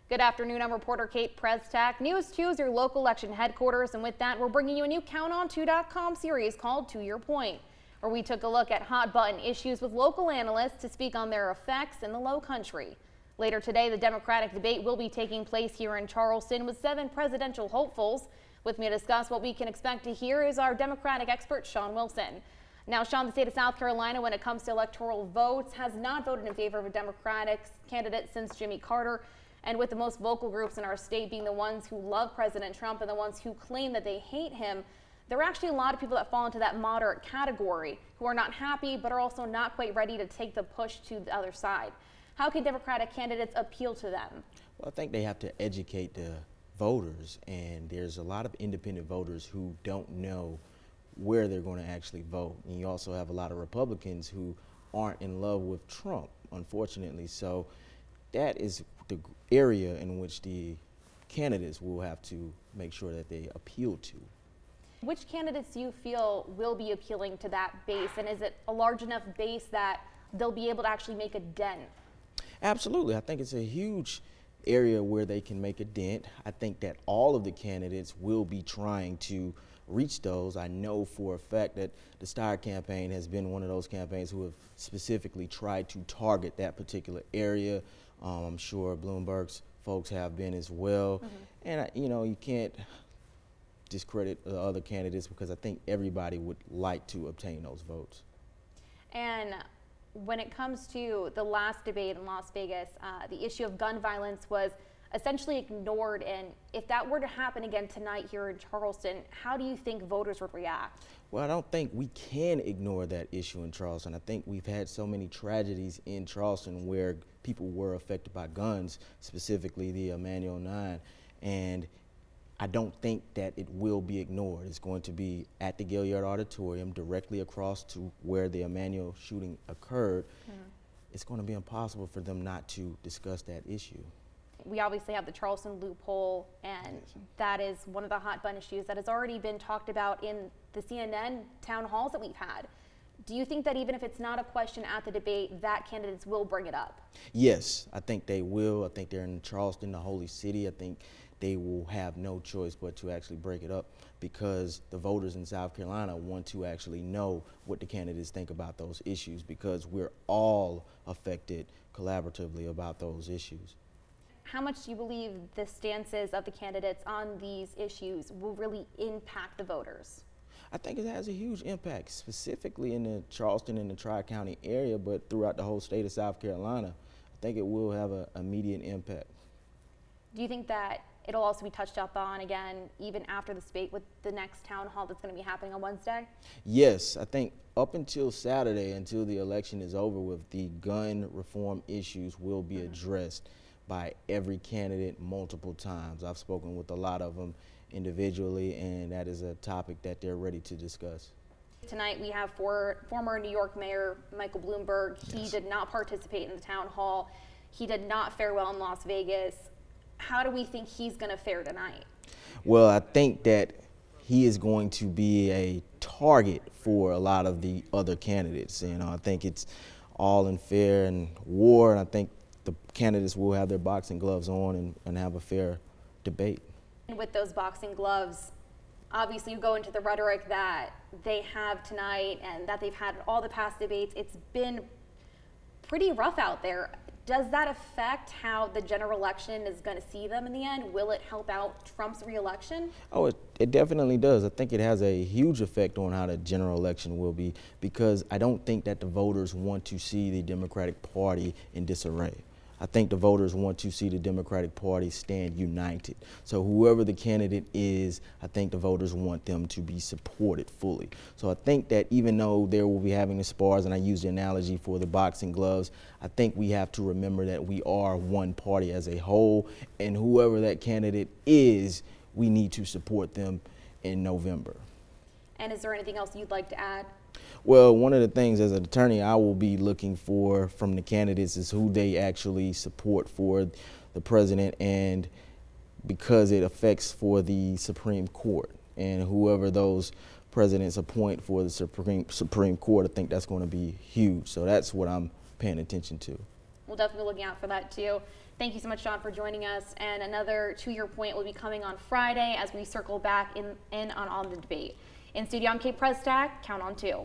Good afternoon, I'm reporter Kate Prestak. News 2 is your local election headquarters, and with that, we're bringing you a new CountOn2.com series called To Your Point, where we took a look at hot-button issues with local analysts to speak on their effects in the Low Country. Later today, the Democratic debate will be taking place here in Charleston with 7 presidential hopefuls. With me to discuss what we can expect to hear is our Democratic expert, Sean Wilson. Now, Sean, the state of South Carolina, when it comes to electoral votes, has not voted in favor of a Democratic candidate since Jimmy Carter. And with the most vocal groups in our state being the ones who love President Trump and the ones who claim that they hate him, there are actually a lot of people that fall into that moderate category who are not happy but are also not quite ready to take the push to the other side. How can Democratic candidates appeal to them? Well, I think they have to educate the voters, and there's a lot of independent voters who don't know where they're going to actually vote. And you also have a lot of Republicans who aren't in love with Trump, unfortunately. So that is the area in which the candidates will have to make sure that they appeal to. Which candidates do you feel will be appealing to that base, and is it a large enough base that they'll be able to actually make a dent? Absolutely. I think it's a huge area where they can make a dent. I think that all of the candidates will be trying to reach those. I know for a fact that the Steyer campaign has been one of those campaigns who have specifically tried to target that particular area. I'm sure Bloomberg's folks have been as well. And you can't discredit the other candidates because I think everybody would like to obtain those votes. And when it comes to the last debate in Las Vegas, the issue of gun violence was essentially ignored, and if that were to happen again tonight here in Charleston, how do you think voters would react? Well, I don't think we can ignore that issue in Charleston. I think we've had so many tragedies in Charleston where people were affected by guns, specifically the Emanuel 9, and I don't think that it will be ignored. It's going to be at the Gaillard Auditorium, directly across to where the Emanuel shooting occurred. It's going to be impossible for them not to discuss that issue. We obviously have the Charleston loophole, and that is one of the hot button issues that has already been talked about in the CNN town halls that we've had. Do you think that even if it's not a question at the debate, that candidates will bring it up? Yes, I think they will. I think they're in Charleston, the holy city. I think they will have no choice but to actually break it up because the voters in South Carolina want to actually know what the candidates think about those issues because we're all affected collaboratively about those issues. How much do you believe the stances of the candidates on these issues will really impact the voters? I think it has a huge impact, specifically in the Charleston and the Tri-County area, but throughout the whole state of South Carolina. I think it will have an immediate impact. Do you think that it'll also be touched up on again, even after the debate with the next town hall that's going to be happening on Wednesday? Yes, I think up until Saturday, until the election is over with, the gun reform issues will be addressed by every candidate multiple times. I've spoken with a lot of them individually, and that is a topic that they're ready to discuss. Tonight we have former New York Mayor Michael Bloomberg. He did not participate in the town hall. He did not fare well in Las Vegas. How do we think he's going to fare tonight? Well, I think that he is going to be a target for a lot of the other candidates. I think it's all in fair and war, and I think the candidates will have their boxing gloves on and have a fair debate. And with those boxing gloves, obviously you go into the rhetoric that they have tonight and that they've had all the past debates. It's been pretty rough out there. Does that affect how the general election is going to see them in the end? Will it help out Trump's reelection? Oh, it definitely does. I think it has a huge effect on how the general election will be because I don't think that the voters want to see the Democratic Party in disarray. I think the voters want to see the Democratic Party stand united. So whoever the candidate is, I think the voters want them to be supported fully. So I think that even though they will be having the spars, and I use the analogy for the boxing gloves, I think we have to remember that we are one party as a whole, and whoever that candidate is, we need to support them in November. And is there anything else you'd like to add? Well, one of the things as an attorney I will be looking for from the candidates is who they actually support for the president, and because it affects for the Supreme Court and whoever those presidents appoint for the Supreme Court, I think that's going to be huge. So that's what I'm paying attention to. We'll definitely be looking out for that too. Thank you so much, John, for joining us. And another To Your Point will be coming on Friday as we circle back in on the debate. In studio, I'm Kate Prestak. Count on 2.